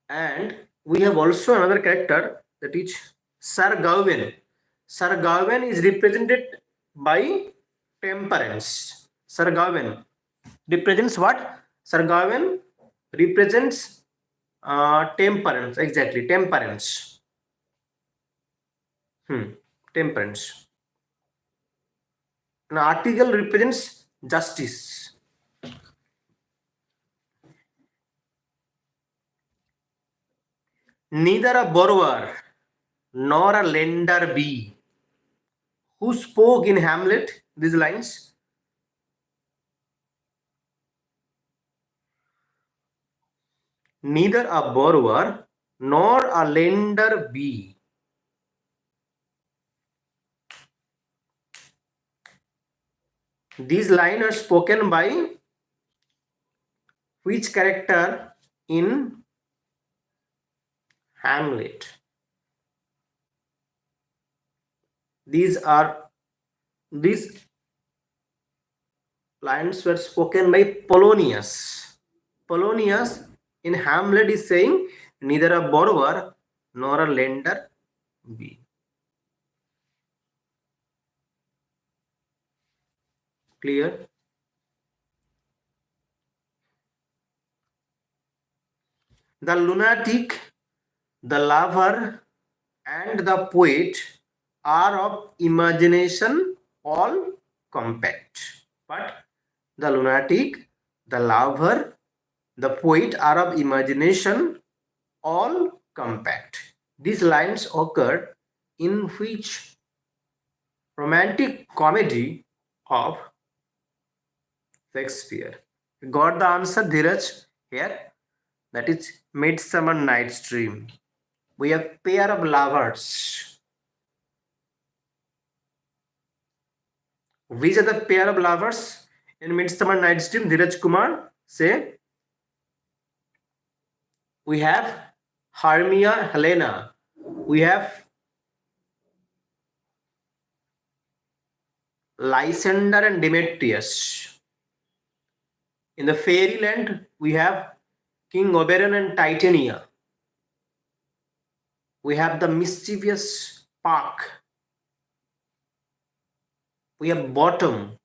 And we have also another character, that is Sir Gawain. Sir Gawain is represented by temperance. Sir Gawain represents what? Sir Gawain represents temperance. Exactly, temperance. Temperance. An article represents justice. Neither a borrower nor a lender be. Who spoke in Hamlet these lines? Neither a borrower nor a lender be. These lines are spoken by which character in Hamlet? These lines were spoken by Polonius. Polonius in Hamlet is saying neither a borrower nor a lender be. Clear? The lunatic, the lover, and the poet are of imagination all compact. But the lunatic, the lover, the poet are of imagination all compact. These lines occurred in which romantic comedy of Shakespeare? Got the answer, Dheeraj, here? That is Midsummer Night's Dream. We have pair of lovers. Which are the pair of lovers in Midsummer Night's Dream? Dheeraj Kumar, say. We have Hermia, Helena. We have Lysander and Demetrius. In the fairyland, we have King Oberon and Titania. We have the mischievous Puck. We have Bottom,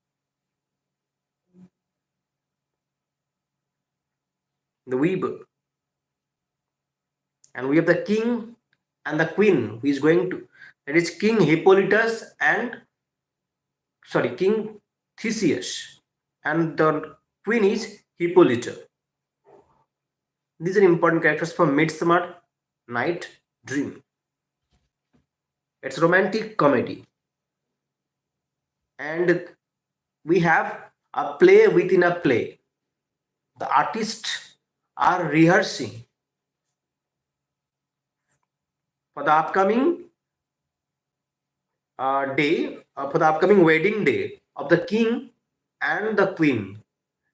the weaver. And we have the king and the queen who is going to, that is King Hippolytus and, King Theseus, and the queen is Hippolyta. These are important characters for Midsummer Night Dream. It's romantic comedy. And we have a play within a play. The artists are rehearsing for the upcoming for the upcoming wedding day of the king and the queen.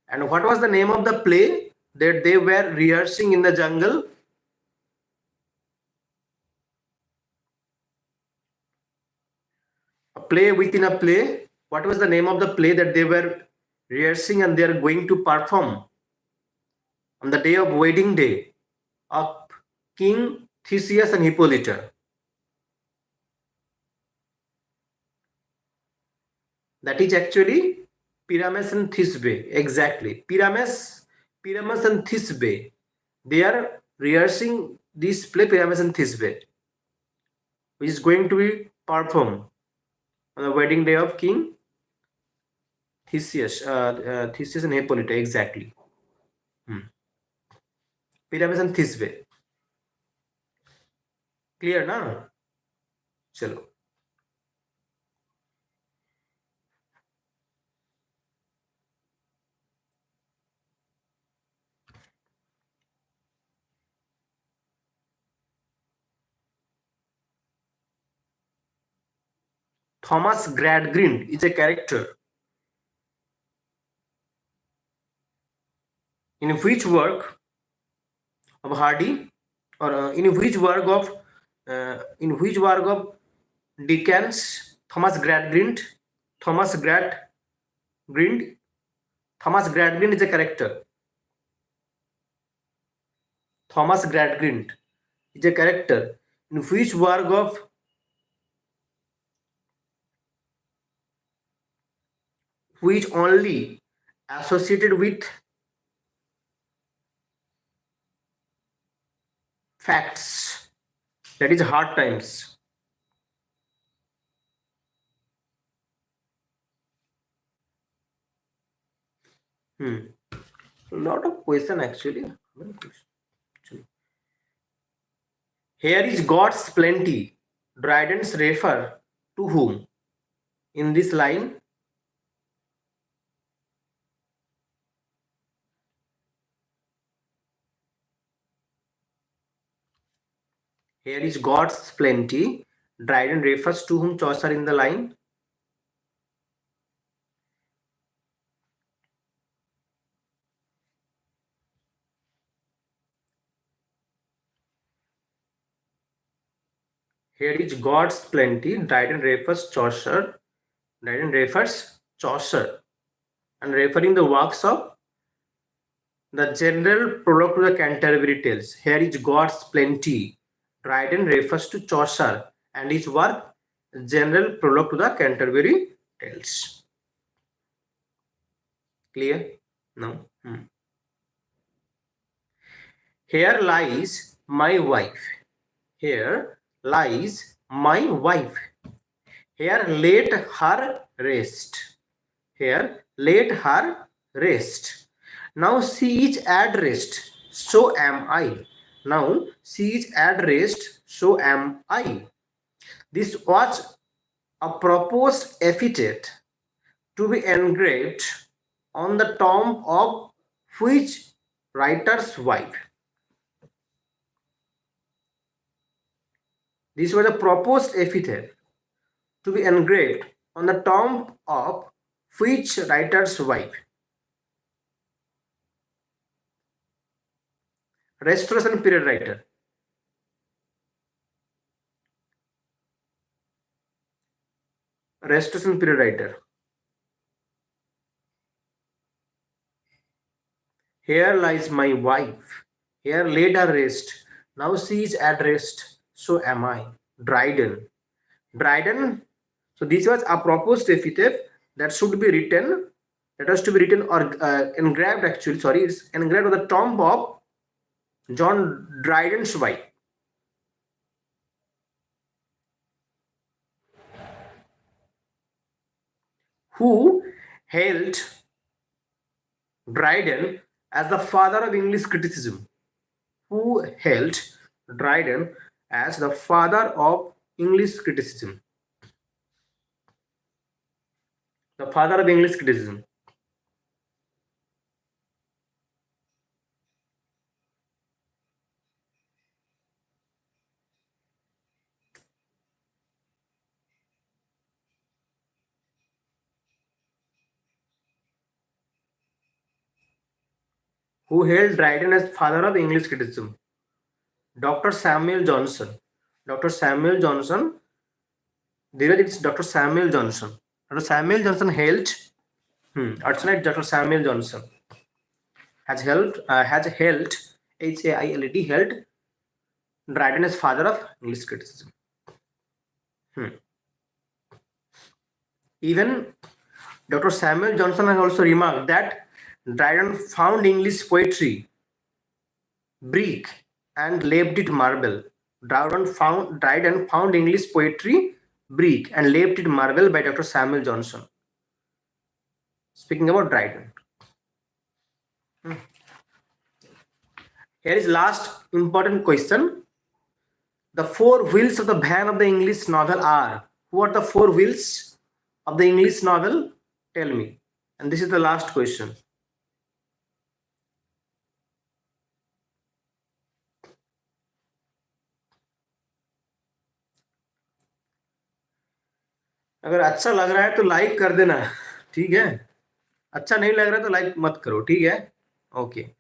And what was the name of the play that they were rehearsing in the jungle? A play within a play. What was the name of the play that they were rehearsing and they are going to perform on the day of wedding day of King Theseus and Hippolyta? That is actually Pyramus and Thisbe. Exactly. Pyramus and Thisbe. They are rehearsing this play, Pyramus and Thisbe, which is going to be performed on the wedding day of King Theseus, Theseus and Hippolyta. Exactly. Pyramus and Thisbe. Clear now? Chalo. Thomas Gradgrind is a character in which work of Hardy, or in which work of Dickens, Thomas Gradgrind is a character. Thomas Gradgrind is a character in which work of which only associated with facts, that is hard times. A lot of question actually. Here is God's plenty. Dryden's refer to whom in this line? Here is God's plenty. Dryden refers to whom? Chaucer in the line. Here is God's plenty. Dryden refers Chaucer. Dryden refers Chaucer, and referring the works of the general prologue to the Canterbury Tales. Here is God's plenty. Dryden refers to Chaucer and his work general prologue to the Canterbury Tales. Clear? No. Here lies my wife. Here lies my wife. Here let her rest. Here let her rest. Now she is at rest, so am I. Now she is at rest, so am I. This was a proposed epithet to be engraved on the tomb of which writer's wife? This was a proposed epithet to be engraved on the tomb of which writer's wife? Restoration period writer. Restoration period writer. Here lies my wife. Here laid her rest. Now she is at rest. So am I. Dryden. Dryden. So this was a proposed epithet that should be written. That was to be written or engraved actually. Sorry, it's engraved on the tomb of John Dryden's wife. Who hailed Dryden as the father of English criticism? Who hailed Dryden as the father of English criticism? The father of English criticism. Who hailed Dryden as father of English criticism? Dr. Samuel Johnson. Dr. Samuel Johnson. There it's Dr. Samuel Johnson. Dr. Samuel Johnson hailed. Archonite Dr. Samuel Johnson has held HAILED held Dryden as father of English criticism. Even Dr. Samuel Johnson has also remarked that Dryden found English poetry brick and left it marble. Dryden found English poetry brick and left it marble by Dr. Samuel Johnson. Speaking about Dryden. Here is last important question. The four wheels of the van of the English novel are. Who are the four wheels of the English novel? Tell me. And this is the last question. अगर अच्छा लग रहा है तो like कर देना, ठीक है? अच्छा नहीं लग रहा तो लाइक मत करो, ठीक है? Okay.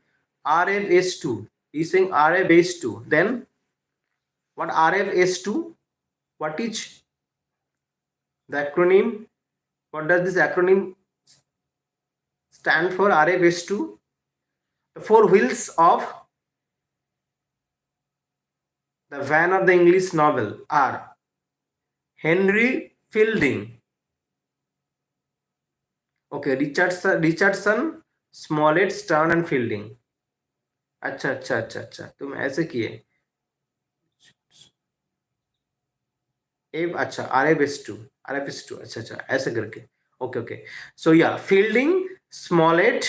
RFS2. He's saying RFS2. Then what RFS2? What is the acronym? What does this acronym stand for? RFS2. The four wheels of the van of the English novel are Henry Fielding. Okay, Richardson, Smollett, Stern and Fielding. अच्छा तुम ऐसे किए अच्छा RFS2 अच्छा ऐसे करके okay so yeah, Fielding, Smollett,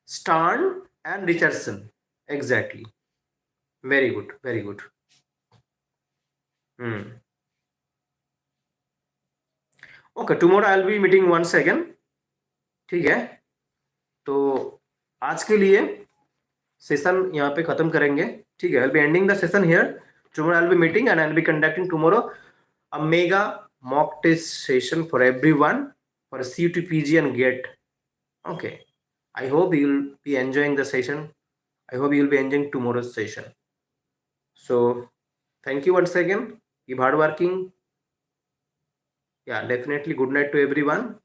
Stern and Richardson. Exactly. Very good. Okay, tomorrow I'll be meeting once again. ठीक है, तो आज के लिए सेशन यहाँ पे खत्म करेंगे, ठीक है? I'll be ending the session here. Tomorrow I'll be meeting and I'll be conducting tomorrow a mega mock test session for everyone for CUT PG and GET. Okay. I hope you'll be enjoying the session. I hope you'll be enjoying tomorrow's session. So thank you once again. Keep hard working. Yeah, definitely good night to everyone.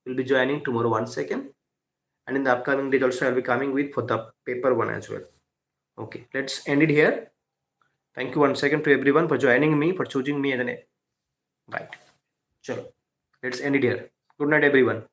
We'll be joining tomorrow once again. And in the upcoming days also I'll be coming with for the paper one as well. Okay, let's end it here. Thank you once again to everyone for joining me, for choosing me as an guide. Chalo, let's end it here. Good night everyone.